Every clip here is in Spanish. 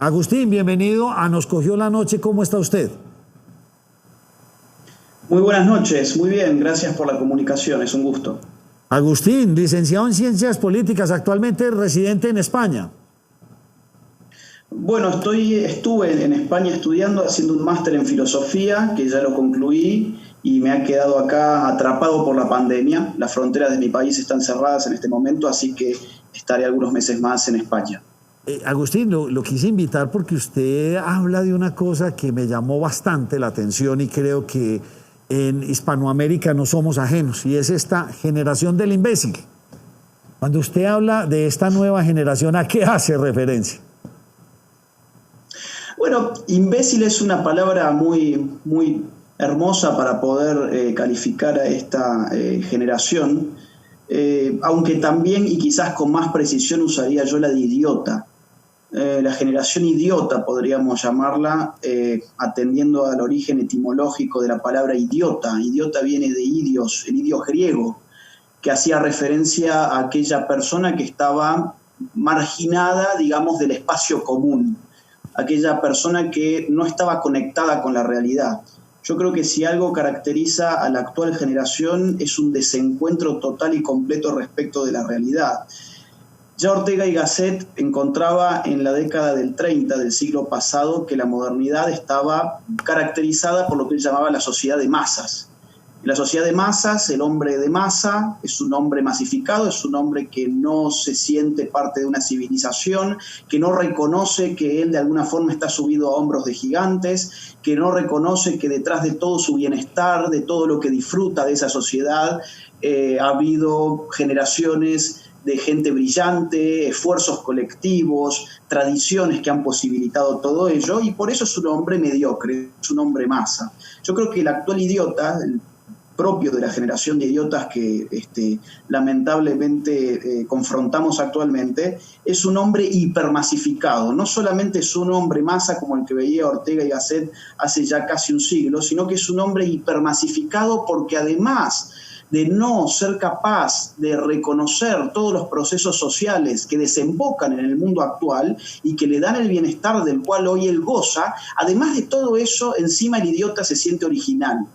Agustín, bienvenido a Nos Cogió la Noche. ¿Cómo está usted? Muy buenas noches, muy bien, gracias por la comunicación, es un gusto. Agustín, licenciado en Ciencias Políticas, actualmente residente en España. Bueno, estuve en España estudiando, haciendo un máster en filosofía, que ya lo concluí, y me ha quedado acá atrapado por la pandemia. Las fronteras de mi país están cerradas en este momento, así que estaré algunos meses más en España. Agustín, lo quise invitar porque usted habla de una cosa que me llamó bastante la atención y creo que en Hispanoamérica no somos ajenos, y es esta generación del imbécil. Cuando usted habla de esta nueva generación, ¿a qué hace referencia? Bueno, imbécil es una palabra muy hermosa para poder calificar a esta generación, aunque también y quizás con más precisión usaría yo la de idiota. La generación idiota podríamos llamarla, atendiendo al origen etimológico de la palabra idiota. Idiota viene de idios, el idios griego, que hacía referencia a aquella persona que estaba marginada, digamos, del espacio común, aquella persona que no estaba conectada con la realidad. Yo creo que si algo caracteriza a la actual generación es un desencuentro total y completo respecto de la realidad. Ya Ortega y Gasset encontraba en la década del 30 del siglo pasado que la modernidad estaba caracterizada por lo que él llamaba la sociedad de masas. En la sociedad de masas, el hombre de masa es un hombre masificado, es un hombre que no se siente parte de una civilización, que no reconoce que él de alguna forma está subido a hombros de gigantes, que no reconoce que detrás de todo su bienestar, de todo lo que disfruta de esa sociedad, ha habido generaciones de gente brillante, esfuerzos colectivos, tradiciones que han posibilitado todo ello, y por eso es un hombre mediocre, es un hombre masa. Yo creo que el actual idiota, el propio de la generación de idiotas que lamentablemente confrontamos actualmente, es un hombre hipermasificado. No solamente es un hombre masa como el que veía Ortega y Gasset hace ya casi un siglo, sino que es un hombre hipermasificado porque además de no ser capaz de reconocer todos los procesos sociales que desembocan en el mundo actual y que le dan el bienestar del cual hoy él goza, además de todo eso, encima el idiota se siente original.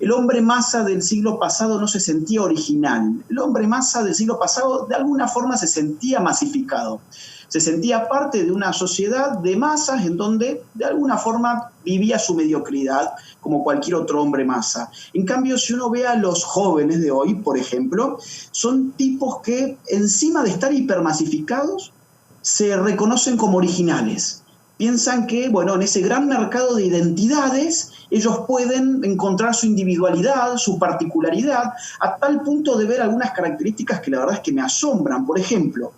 El hombre masa del siglo pasado no se sentía original. El hombre masa del siglo pasado de alguna forma se sentía masificado. Se sentía parte de una sociedad de masas en donde de alguna forma vivía su mediocridad como cualquier otro hombre masa. En cambio, si uno ve a los jóvenes de hoy, por ejemplo, son tipos que encima de estar hipermasificados se reconocen como originales. Piensan que, bueno, en ese gran mercado de identidades ellos pueden encontrar su individualidad, su particularidad, a tal punto de ver algunas características que la verdad es que me asombran. Por ejemplo,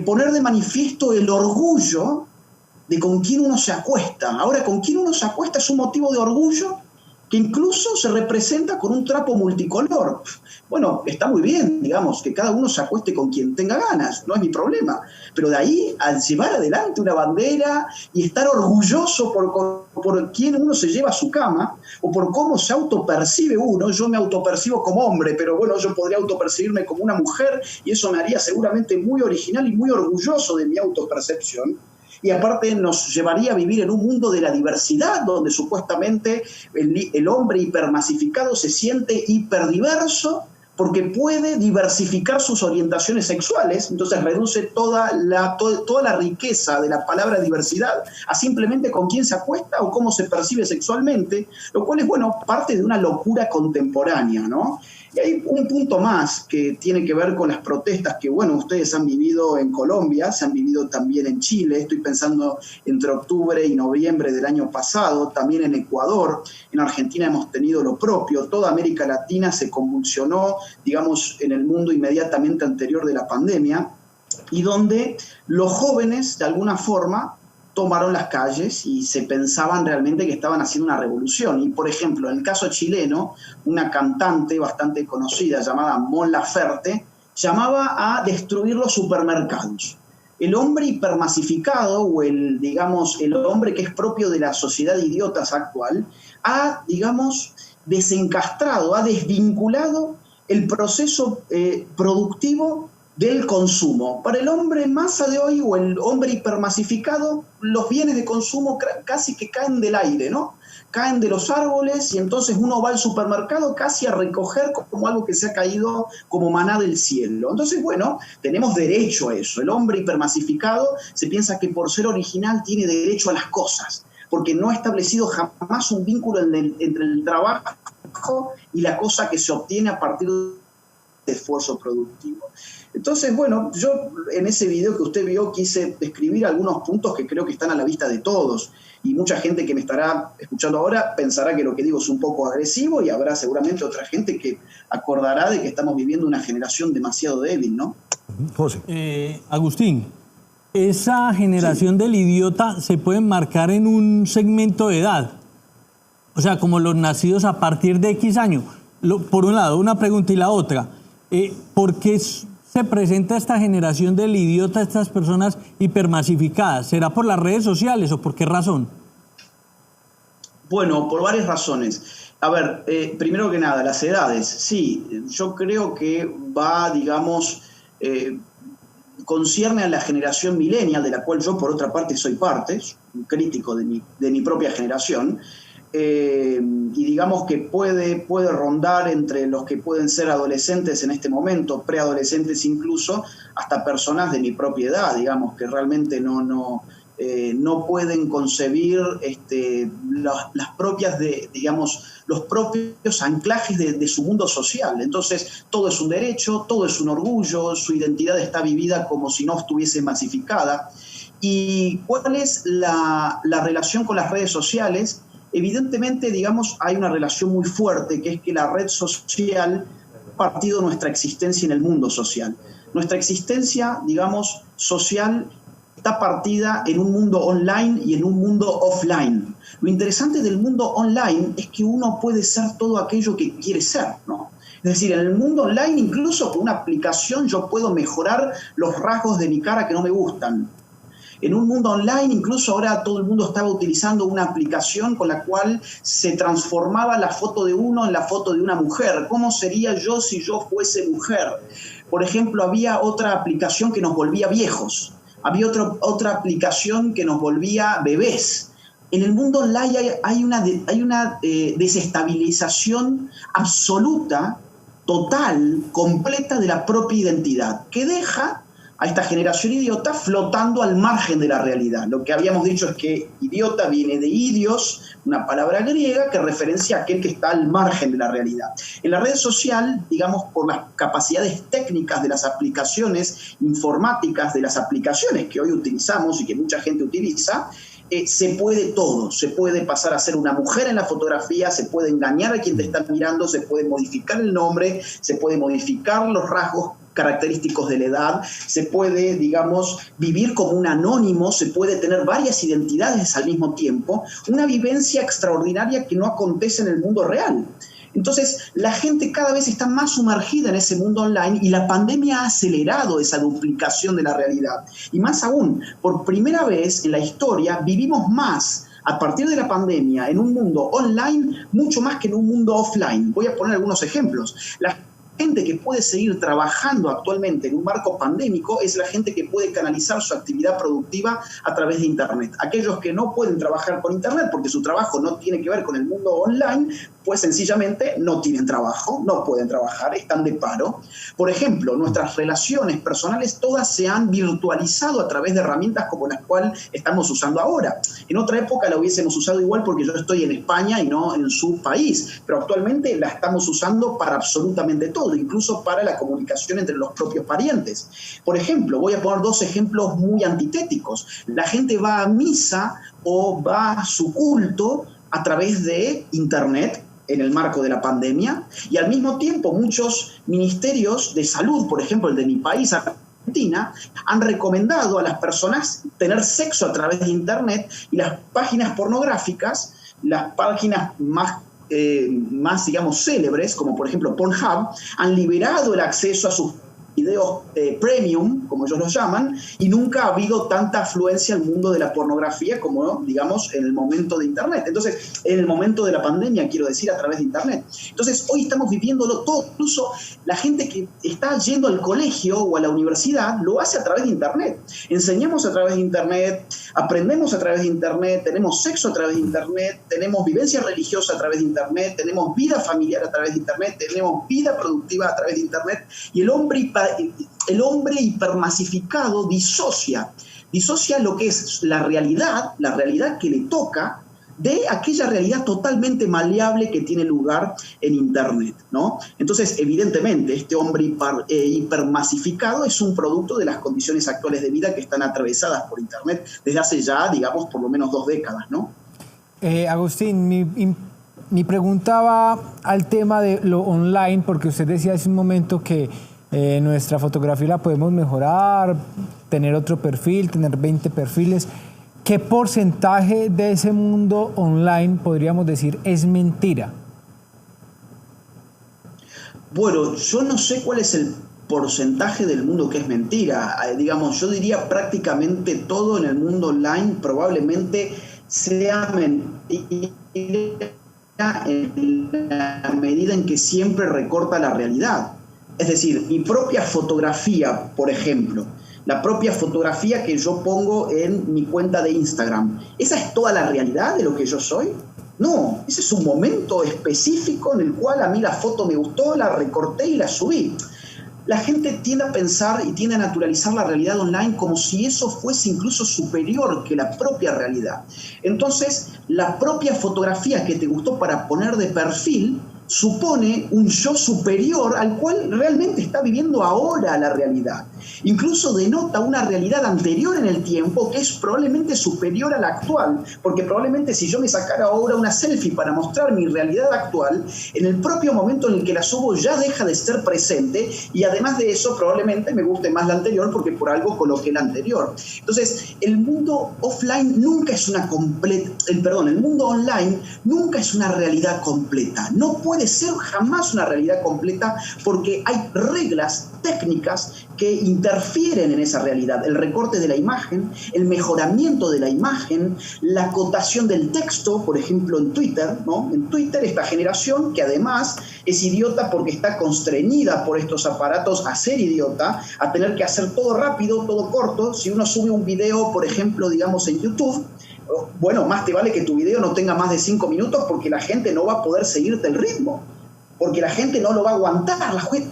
poner de manifiesto el orgullo de con quién uno se acuesta. Ahora, con quién uno se acuesta es un motivo de orgullo que incluso se representa con un trapo multicolor. Bueno, está muy bien, digamos, que cada uno se acueste con quien tenga ganas, no es mi problema. Pero de ahí a llevar adelante una bandera y estar orgulloso por quién uno se lleva a su cama o por cómo se autopercibe uno. Yo me autopercibo como hombre, pero bueno, yo podría autopercibirme como una mujer y eso me haría seguramente muy original y muy orgulloso de mi autopercepción. Y aparte nos llevaría a vivir en un mundo de la diversidad, donde supuestamente el hombre hipermasificado se siente hiperdiverso porque puede diversificar sus orientaciones sexuales, entonces reduce toda la riqueza de la palabra diversidad a simplemente con quién se acuesta o cómo se percibe sexualmente, lo cual es, bueno, parte de una locura contemporánea, ¿no? Y hay un punto más que tiene que ver con las protestas que, bueno, ustedes han vivido en Colombia, se han vivido también en Chile, estoy pensando entre octubre y noviembre del año pasado, también en Ecuador, en Argentina hemos tenido lo propio, toda América Latina se convulsionó, digamos, en el mundo inmediatamente anterior de la pandemia, y donde los jóvenes, de alguna forma, tomaron las calles y se pensaban realmente que estaban haciendo una revolución. Y, por ejemplo, en el caso chileno, una cantante bastante conocida llamada Mon Laferte llamaba a destruir los supermercados. El hombre hipermasificado o el hombre que es propio de la sociedad de idiotas actual ha, digamos, desencastrado, ha desvinculado el proceso productivo del consumo. Para el hombre masa de hoy o el hombre hipermasificado, los bienes de consumo casi que caen del aire, ¿no? Caen de los árboles y entonces uno va al supermercado casi a recoger como algo que se ha caído como maná del cielo. Entonces, bueno, tenemos derecho a eso. El hombre hipermasificado se piensa que por ser original tiene derecho a las cosas, porque no ha establecido jamás un vínculo entre el trabajo y la cosa que se obtiene a partir de esfuerzo productivo. Entonces, bueno, yo en ese video que usted vio quise describir algunos puntos que creo que están a la vista de todos, y mucha gente que me estará escuchando ahora pensará que lo que digo es un poco agresivo, y habrá seguramente otra gente que acordará de que estamos viviendo una generación demasiado débil, ¿no? José. Agustín, esa generación del idiota se puede marcar en un segmento de edad, o sea, como los nacidos a partir de X años. Por un lado, una pregunta, y la otra, ¿por qué se presenta esta generación del idiota, estas personas hipermasificadas? ¿Será por las redes sociales o por qué razón? Bueno, por varias razones. A ver, primero que nada, las edades. Sí, yo creo que va, digamos, concierne a la generación millennial, de la cual yo por otra parte soy parte, un crítico de mi propia generación. Y digamos que puede rondar entre los que pueden ser adolescentes en este momento, preadolescentes incluso, hasta personas de mi propia edad, digamos, que realmente no pueden concebir las propias los propios anclajes de su mundo social. Entonces, todo es un derecho, todo es un orgullo, su identidad está vivida como si no estuviese masificada. ¿Y cuál es la relación con las redes sociales? Evidentemente, digamos, hay una relación muy fuerte, que es que la red social ha partido nuestra existencia en el mundo social. Nuestra existencia, digamos, social está partida en un mundo online y en un mundo offline. Lo interesante del mundo online es que uno puede ser todo aquello que quiere ser, ¿no? Es decir, en el mundo online, incluso con una aplicación, yo puedo mejorar los rasgos de mi cara que no me gustan. En un mundo online, incluso ahora todo el mundo estaba utilizando una aplicación con la cual se transformaba la foto de uno en la foto de una mujer. ¿Cómo sería yo si yo fuese mujer? Por ejemplo, había otra aplicación que nos volvía viejos. Había otra aplicación que nos volvía bebés. En el mundo online hay una desestabilización absoluta, total, completa de la propia identidad, que deja a esta generación idiota flotando al margen de la realidad. Lo que habíamos dicho es que idiota viene de idios, una palabra griega que referencia a aquel que está al margen de la realidad. En la red social, digamos, por las capacidades técnicas de las aplicaciones informáticas, de las aplicaciones que hoy utilizamos y que mucha gente utiliza, se puede todo. Se puede pasar a ser una mujer en la fotografía, se puede engañar a quien te está mirando, se puede modificar el nombre, se puede modificar los rasgos característicos de la edad, se puede, digamos, vivir como un anónimo, se puede tener varias identidades al mismo tiempo, una vivencia extraordinaria que no acontece en el mundo real. Entonces, la gente cada vez está más sumergida en ese mundo online y la pandemia ha acelerado esa duplicación de la realidad. Y más aún, por primera vez en la historia vivimos más a partir de la pandemia en un mundo online mucho más que en un mundo offline. Voy a poner algunos ejemplos. La gente que puede seguir trabajando actualmente en un marco pandémico es la gente que puede canalizar su actividad productiva a través de Internet. Aquellos que no pueden trabajar por Internet porque su trabajo no tiene que ver con el mundo online, pues sencillamente no tienen trabajo, no pueden trabajar, están de paro. Por ejemplo, nuestras relaciones personales todas se han virtualizado a través de herramientas como las cuales estamos usando ahora. En otra época la hubiésemos usado igual porque yo estoy en España y no en su país, pero actualmente la estamos usando para absolutamente todo, incluso para la comunicación entre los propios parientes. Por ejemplo, voy a poner dos ejemplos muy antitéticos. La gente va a misa o va a su culto a través de Internet, en el marco de la pandemia, y al mismo tiempo muchos ministerios de salud, por ejemplo el de mi país, Argentina, han recomendado a las personas tener sexo a través de Internet, y las páginas pornográficas, las páginas más digamos, célebres, como por ejemplo Pornhub, han liberado el acceso a sus videos premium, como ellos los llaman, y nunca ha habido tanta afluencia al mundo de la pornografía como, digamos, en el momento de Internet. Entonces, en el momento de la pandemia, quiero decir, a través de Internet. Entonces, hoy estamos viviéndolo todo. Incluso la gente que está yendo al colegio o a la universidad lo hace a través de Internet. Enseñamos a través de Internet, aprendemos a través de Internet, tenemos sexo a través de Internet, tenemos vivencia religiosa a través de Internet, tenemos vida familiar a través de Internet, tenemos vida productiva a través de Internet, y el hombre hipermasificado disocia lo que es la realidad que le toca, de aquella realidad totalmente maleable que tiene lugar en Internet, ¿no? Entonces, evidentemente, este hombre hipermasificado es un producto de las condiciones actuales de vida que están atravesadas por Internet desde hace ya, digamos, por lo menos 2 décadas, ¿no? Agustín, mi pregunta va al tema de lo online, porque usted decía hace un momento que nuestra fotografía la podemos mejorar, tener otro perfil, tener 20 perfiles. ¿Qué porcentaje de ese mundo online podríamos decir es mentira? Bueno, yo no sé cuál es el porcentaje del mundo que es mentira. Digamos, yo diría prácticamente todo en el mundo online probablemente sea mentira en la medida en que siempre recorta la realidad. Es decir, mi propia fotografía, por ejemplo, la propia fotografía que yo pongo en mi cuenta de Instagram, ¿esa es toda la realidad de lo que yo soy? No, ese es un momento específico en el cual a mí la foto me gustó, la recorté y la subí. La gente tiende a pensar y tiende a naturalizar la realidad online como si eso fuese incluso superior que la propia realidad. Entonces, la propia fotografía que te gustó para poner de perfil supone un yo superior al cual realmente está viviendo ahora la realidad. Incluso denota una realidad anterior en el tiempo que es probablemente superior a la actual, porque probablemente si yo me sacara ahora una selfie para mostrar mi realidad actual, en el propio momento en el que la subo ya deja de ser presente, y además de eso probablemente me guste más la anterior porque por algo coloqué la anterior. Entonces, el mundo offline nunca es una el mundo online nunca es una realidad completa. No puede ser jamás una realidad completa porque hay reglas técnicas que interfieren en esa realidad. El recorte de la imagen, el mejoramiento de la imagen, la acotación del texto, por ejemplo en Twitter, ¿no? En Twitter esta generación, que además es idiota porque está constreñida por estos aparatos a ser idiota, a tener que hacer todo rápido, todo corto. Si uno sube un video, por ejemplo, digamos en YouTube, bueno, más te vale que tu video no tenga más de 5 minutos porque la gente no va a poder seguirte el ritmo. Porque la gente no lo va a aguantar,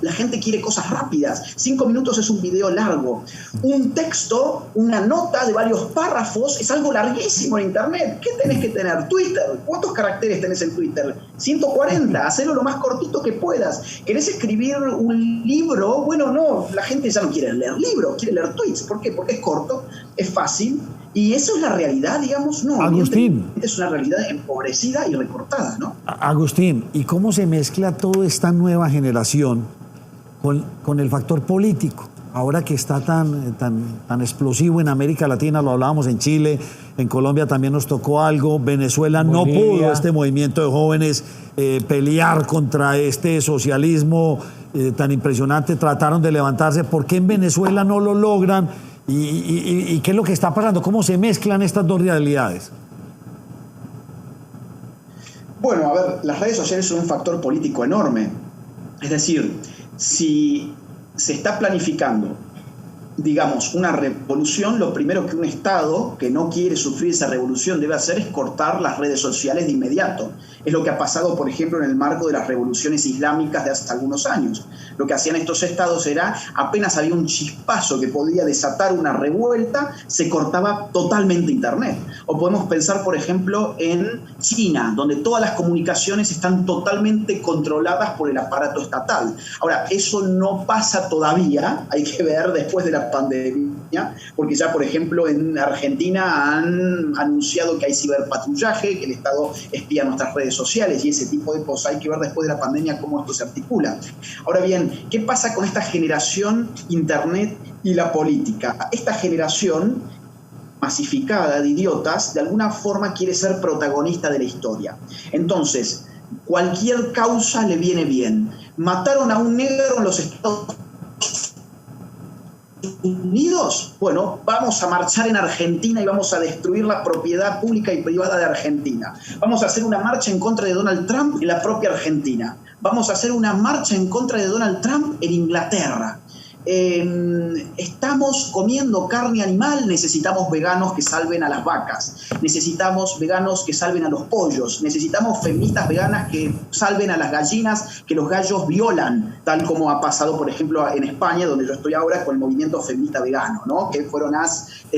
la gente quiere cosas rápidas. 5 minutos es un video largo. Un texto, una nota de varios párrafos es algo larguísimo en Internet. ¿Qué tenés que tener? Twitter. ¿Cuántos caracteres tenés en Twitter? 140. Hacelo lo más cortito que puedas. ¿Querés escribir un libro? Bueno, no, la gente ya no quiere leer libros, quiere leer tweets. ¿Por qué? Porque es corto, es fácil. ¿Y eso es la realidad, digamos? No, Agustín, es una realidad empobrecida y recortada, ¿no? Agustín, ¿y cómo se mezcla toda esta nueva generación con el factor político? Ahora que está tan explosivo en América Latina, lo hablábamos en Chile, en Colombia también nos tocó algo, Venezuela no pudo, este movimiento de jóvenes, pelear contra este socialismo tan impresionante, trataron de levantarse. ¿Por qué en Venezuela no lo logran? ¿Y qué es lo que está pasando? ¿Cómo se mezclan estas dos realidades? Bueno, a ver, las redes sociales son un factor político enorme. Es decir, si se está planificando, digamos, una revolución, lo primero que un Estado que no quiere sufrir esa revolución debe hacer es cortar las redes sociales de inmediato. Es lo que ha pasado, por ejemplo, en el marco de las revoluciones islámicas de hace algunos años. Lo que hacían estos estados era, apenas había un chispazo que podía desatar una revuelta, se cortaba totalmente Internet. O podemos pensar, por ejemplo, en China, donde todas las comunicaciones están totalmente controladas por el aparato estatal. Ahora, eso no pasa todavía, hay que ver después de la pandemia, porque ya, por ejemplo, en Argentina han anunciado que hay ciberpatrullaje, que el Estado espía nuestras redes sociales y ese tipo de cosas. Hay que ver después de la pandemia cómo esto se articula. Ahora bien, ¿qué pasa con esta generación Internet y la política? Esta generación masificada de idiotas de alguna forma quiere ser protagonista de la historia. Entonces, cualquier causa le viene bien. Mataron a un negro en los Estados Unidos, bueno, vamos a marchar en Argentina y vamos a destruir la propiedad pública y privada de Argentina. Vamos a hacer una marcha en contra de Donald Trump en la propia Argentina. Vamos a hacer una marcha en contra de Donald Trump en Inglaterra. Estamos comiendo carne animal, necesitamos veganos que salven a las vacas, necesitamos veganos que salven a los pollos, necesitamos feministas veganas que salven a las gallinas que los gallos violan, tal como ha pasado, por ejemplo, en España, donde yo estoy ahora, con el movimiento feminista vegano, ¿no? Que fueron a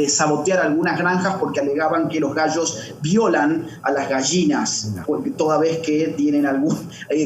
sabotear algunas granjas porque alegaban que los gallos violan a las gallinas, porque toda vez que tienen algún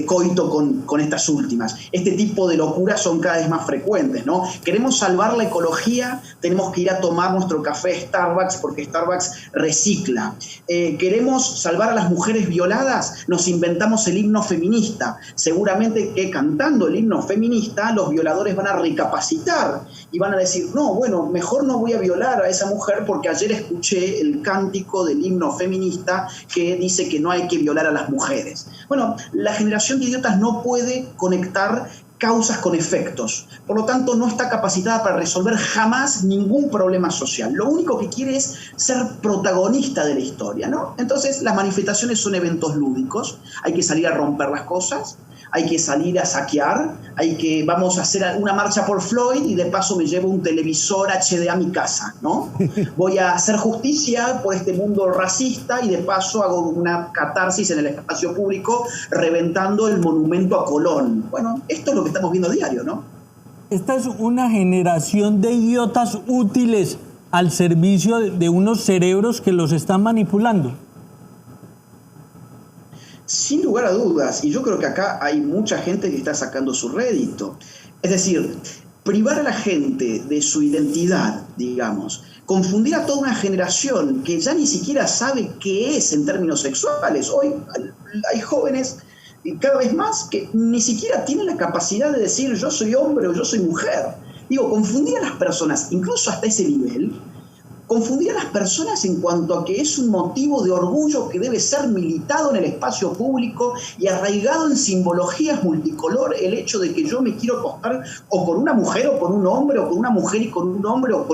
coito con estas últimas. Este tipo de locuras son cada vez más frecuentes, ¿no? Queremos salvar la ecología, tenemos que ir a tomar nuestro café Starbucks porque Starbucks recicla. Queremos salvar a las mujeres violadas, nos inventamos el himno feminista. Seguramente que cantando el himno feminista los violadores van a recapacitar y van a decir, no, bueno, mejor no voy a violar a esa mujer porque ayer escuché el cántico del himno feminista que dice que no hay que violar a las mujeres. Bueno, la generación de idiotas no puede conectar causas con efectos. Por lo tanto, no está capacitada para resolver jamás ningún problema social. Lo único que quiere es ser protagonista de la historia, ¿no? Entonces, las manifestaciones son eventos lúdicos. Hay que salir a romper las cosas, hay que salir a saquear, vamos a hacer una marcha por Floyd y de paso me llevo un televisor HD a mi casa, ¿no? Voy a hacer justicia por este mundo racista y de paso hago una catarsis en el espacio público reventando el monumento a Colón. Bueno, esto es lo que estamos viendo a diario, ¿no? Esta es una generación de idiotas útiles al servicio de unos cerebros que los están manipulando. Sin lugar a dudas, y yo creo que acá hay mucha gente que está sacando su rédito. Es decir, privar a la gente de su identidad, digamos, confundir a toda una generación que ya ni siquiera sabe qué es en términos sexuales. Hoy hay jóvenes, y cada vez más, que ni siquiera tienen la capacidad de decir yo soy hombre o yo soy mujer. Digo, confundir a las personas, incluso hasta ese nivel, confundir a las personas en cuanto a que es un motivo de orgullo que debe ser militado en el espacio público y arraigado en simbologías multicolor el hecho de que yo me quiero acostar o con una mujer o con un hombre o con una mujer y con un hombre o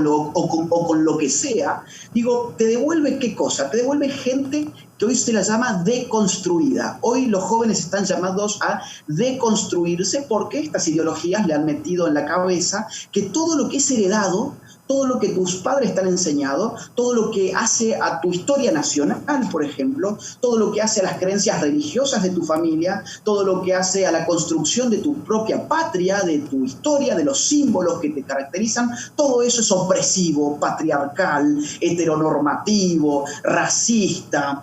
con lo que sea. Digo, ¿te devuelve qué cosa? Te devuelve gente que hoy se la llama deconstruida. Hoy los jóvenes están llamados a deconstruirse porque estas ideologías le han metido en la cabeza que todo lo que es heredado, todo lo que tus padres te han enseñado, todo lo que hace a tu historia nacional, por ejemplo, todo lo que hace a las creencias religiosas de tu familia, todo lo que hace a la construcción de tu propia patria, de tu historia, de los símbolos que te caracterizan, todo eso es opresivo, patriarcal, heteronormativo, racista,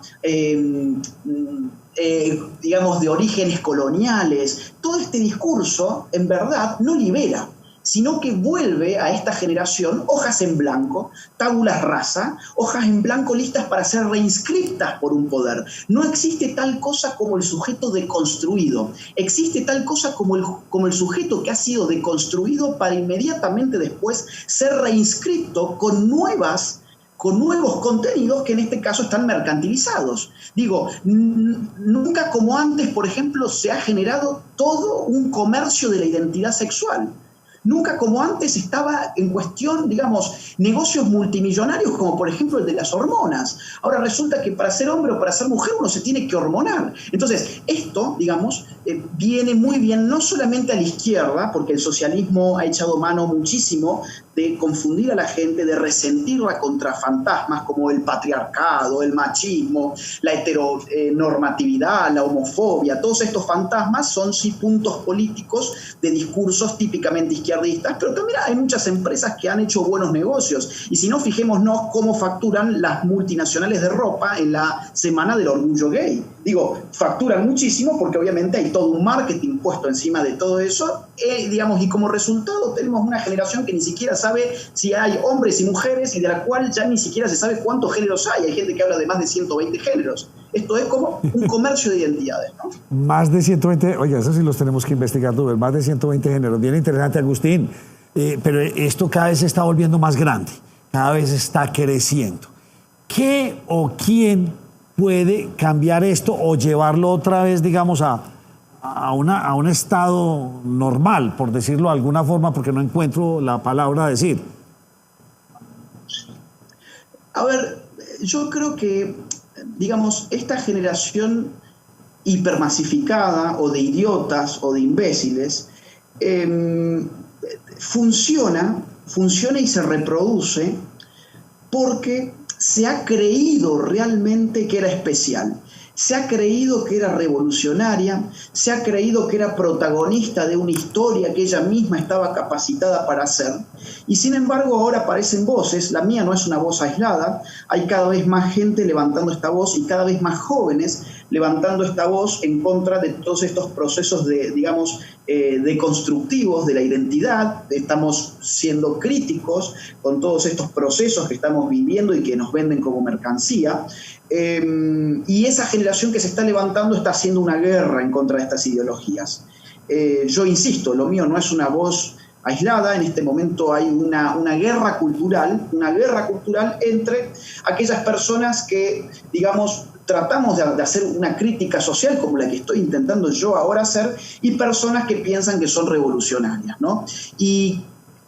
digamos, de orígenes coloniales. Todo este discurso, en verdad, no libera, sino que vuelve a esta generación hojas en blanco, tábulas rasa, hojas en blanco listas para ser reinscriptas por un poder. No existe tal cosa como el sujeto deconstruido, existe tal cosa como el sujeto que ha sido deconstruido para inmediatamente después ser reinscrito con nuevos contenidos que en este caso están mercantilizados. Digo, nunca como antes, por ejemplo, se ha generado todo un comercio de la identidad sexual. Nunca como antes estaba en cuestión, digamos, negocios multimillonarios como por ejemplo el de las hormonas. Ahora resulta que para ser hombre o para ser mujer uno se tiene que hormonar. Entonces esto, digamos, viene muy bien no solamente a la izquierda, porque el socialismo ha echado mano muchísimo de confundir a la gente, de resentirla contra fantasmas como el patriarcado, el machismo, la heteronormatividad, la homofobia. Todos estos fantasmas son sí puntos políticos de discursos típicamente izquierdistas, pero también hay muchas empresas que han hecho buenos negocios. Y si no, fijémonos cómo facturan las multinacionales de ropa en la Semana del Orgullo Gay. Digo, facturan muchísimo porque obviamente hay todo un marketing puesto encima de todo eso, digamos, y como resultado tenemos una generación que ni siquiera sabe si hay hombres y mujeres y de la cual ya ni siquiera se sabe cuántos géneros hay. Hay gente que habla de más de 120 géneros. Esto es como un comercio de identidades, ¿no? Más de 120, oiga, eso sí los tenemos que investigar, tú, más de 120 géneros. Bien interesante, Agustín. Pero esto cada vez se está volviendo más grande, cada vez está creciendo. ¿Qué o quién puede cambiar esto o llevarlo otra vez, digamos, a un estado normal, por decirlo de alguna forma, porque no encuentro la palabra a decir? A ver, yo creo que, digamos, esta generación hipermasificada o de idiotas o de imbéciles funciona y se reproduce porque se ha creído realmente que era especial. Se ha creído que era revolucionaria, se ha creído que era protagonista de una historia que ella misma estaba capacitada para hacer. Y sin embargo ahora aparecen voces, la mía no es una voz aislada, hay cada vez más gente levantando esta voz y cada vez más jóvenes levantando esta voz en contra de todos estos procesos deconstructivos de la identidad. Estamos siendo críticos con todos estos procesos que estamos viviendo y que nos venden como mercancía. Y esa generación que se está levantando está haciendo una guerra en contra de estas ideologías. Yo insisto, lo mío no es una voz aislada, en este momento hay una guerra cultural entre aquellas personas que, digamos, tratamos de hacer una crítica social como la que estoy intentando yo ahora hacer, y personas que piensan que son revolucionarias, ¿no? Y,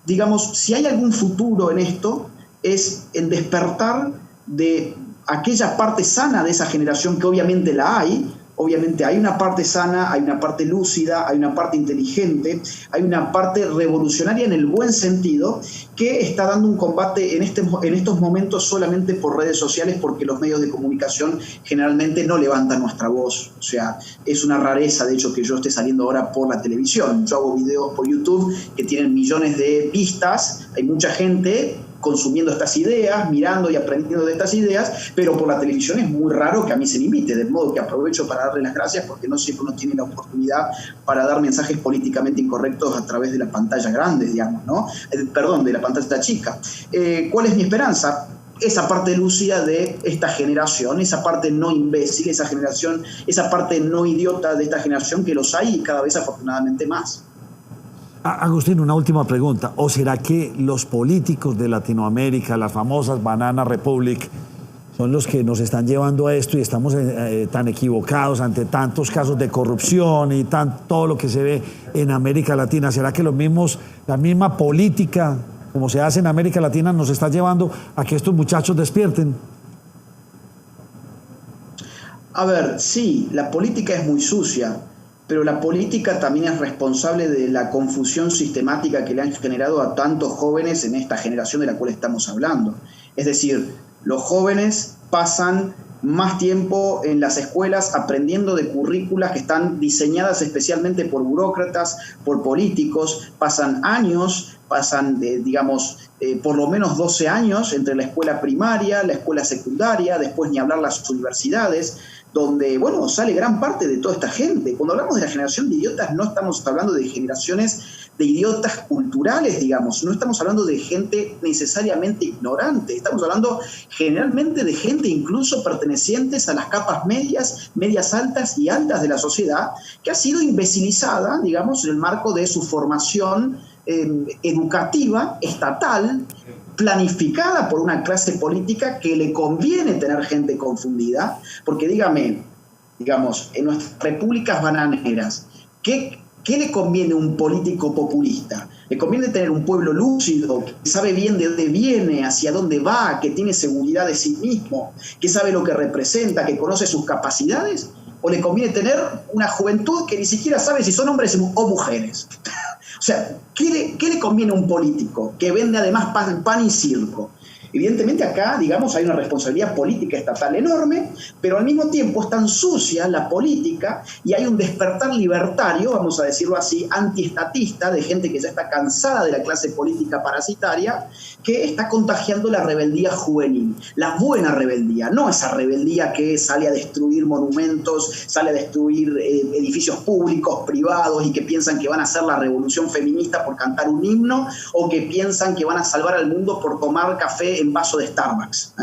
digamos, si hay algún futuro en esto, es en despertar de aquella parte sana de esa generación, que obviamente la hay. Obviamente hay una parte sana, hay una parte lúcida, hay una parte inteligente, hay una parte revolucionaria en el buen sentido, que está dando un combate en estos momentos solamente por redes sociales, porque los medios de comunicación generalmente no levantan nuestra voz. O sea, es una rareza, de hecho, que yo esté saliendo ahora por la televisión. Yo hago videos por YouTube que tienen millones de vistas, hay mucha gente consumiendo estas ideas, mirando y aprendiendo de estas ideas, pero por la televisión es muy raro que a mí se me invite, de modo que aprovecho para darle las gracias, porque no siempre uno tiene la oportunidad para dar mensajes políticamente incorrectos a través de la pantalla grande, digamos, ¿no? Perdón, de la pantalla chica. ¿Cuál es mi esperanza? Esa parte lúcida de esta generación, esa parte no imbécil, esa parte no idiota de esta generación, que los hay y cada vez afortunadamente más. Agustín, una última pregunta. ¿O será que los políticos de Latinoamérica, las famosas Banana Republic, son los que nos están llevando a esto y estamos tan equivocados ante tantos casos de corrupción y todo lo que se ve en América Latina? ¿Será que la misma política, como se hace en América Latina, nos está llevando a que estos muchachos despierten? A ver, sí, la política es muy sucia, pero la política también es responsable de la confusión sistemática que le han generado a tantos jóvenes en esta generación de la cual estamos hablando. Es decir, los jóvenes pasan más tiempo en las escuelas aprendiendo de currículas que están diseñadas especialmente por burócratas, por políticos, pasan por lo menos 12 años entre la escuela primaria, la escuela secundaria, después ni hablar las universidades, donde, bueno, sale gran parte de toda esta gente. Cuando hablamos de la generación de idiotas, no estamos hablando de generaciones de idiotas culturales, digamos, no estamos hablando de gente necesariamente ignorante, estamos hablando generalmente de gente incluso pertenecientes a las capas medias, medias altas y altas de la sociedad, que ha sido imbecilizada, digamos, en el marco de su formación educativa, estatal, planificada por una clase política que le conviene tener gente confundida, porque digamos, en nuestras repúblicas bananeras, ¿qué le conviene a un político populista? Le conviene tener un pueblo lúcido, que sabe bien de dónde viene, hacia dónde va, que tiene seguridad de sí mismo, que sabe lo que representa, que conoce sus capacidades, o le conviene tener una juventud que ni siquiera sabe si son hombres o mujeres. O sea, ¿qué le conviene a un político que vende además pan y circo? Evidentemente acá, digamos, hay una responsabilidad política estatal enorme, pero al mismo tiempo es tan sucia la política y hay un despertar libertario, vamos a decirlo así, antiestatista, de gente que ya está cansada de la clase política parasitaria, que está contagiando la rebeldía juvenil, la buena rebeldía, no esa rebeldía que sale a destruir monumentos, sale a destruir edificios públicos, privados, y que piensan que van a hacer la revolución feminista por cantar un himno, o que piensan que van a salvar al mundo por tomar café en vaso de Starbucks,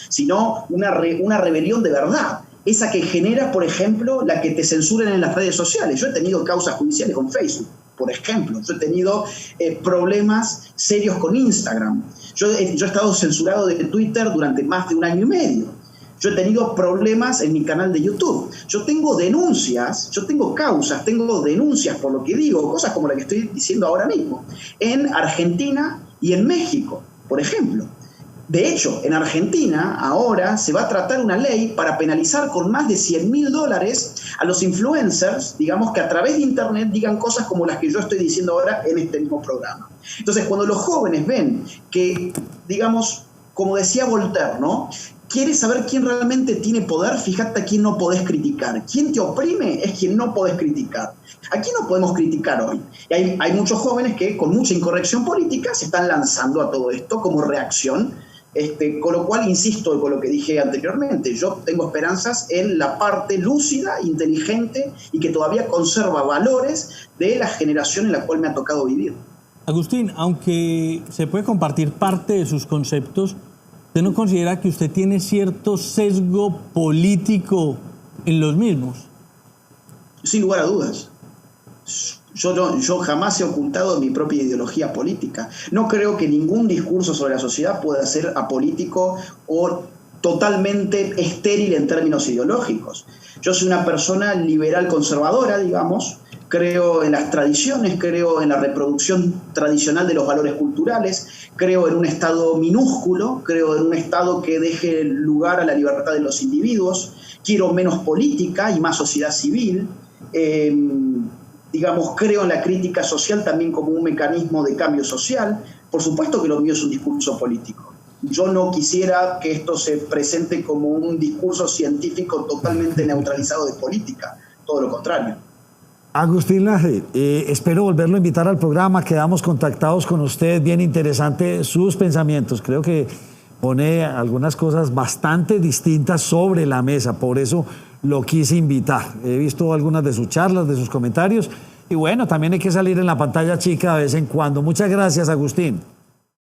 sino una rebelión de verdad, esa que genera, por ejemplo, la que te censuren en las redes sociales. Yo he tenido causas judiciales con Facebook, por ejemplo. Yo he tenido problemas serios con Instagram. Yo he estado censurado de Twitter durante más de 1 año y medio. Yo he tenido problemas en mi canal de YouTube. Yo tengo denuncias, yo tengo causas, tengo denuncias por lo que digo, cosas como la que estoy diciendo ahora mismo, en Argentina y en México, por ejemplo. De hecho, en Argentina ahora se va a tratar una ley para penalizar con más de $100.000 a los influencers, digamos, que a través de Internet digan cosas como las que yo estoy diciendo ahora en este mismo programa. Entonces, cuando los jóvenes ven que, digamos, como decía Voltaire, ¿no? ¿Quieres saber quién realmente tiene poder? Fíjate a quién no podés criticar. Quien te oprime es quien no podés criticar. ¿A quién no podemos criticar hoy? Y hay muchos jóvenes que con mucha incorrección política se están lanzando a todo esto como reacción. Con lo cual, insisto con lo que dije anteriormente, yo tengo esperanzas en la parte lúcida, inteligente y que todavía conserva valores de la generación en la cual me ha tocado vivir. Agustín, aunque se puede compartir parte de sus conceptos, ¿usted no considera que usted tiene cierto sesgo político en los mismos? Sin lugar a dudas. Yo jamás he ocultado mi propia ideología política. No creo que ningún discurso sobre la sociedad pueda ser apolítico o totalmente estéril en términos ideológicos. Yo soy una persona liberal conservadora, digamos. Creo en las tradiciones, creo en la reproducción tradicional de los valores culturales, creo en un Estado minúsculo, creo en un Estado que deje lugar a la libertad de los individuos. Quiero menos política y más sociedad civil. Digamos, creo en la crítica social también como un mecanismo de cambio social. Por supuesto que lo mío es un discurso político. Yo no quisiera que esto se presente como un discurso científico totalmente neutralizado de política, todo lo contrario. Agustín Laje, espero volverlo a invitar al programa, quedamos contactados con usted, bien interesante sus pensamientos, creo que pone algunas cosas bastante distintas sobre la mesa, por eso lo quise invitar. He visto algunas de sus charlas, de sus comentarios, y bueno, también hay que salir en la pantalla chica de vez en cuando. Muchas gracias, Agustín.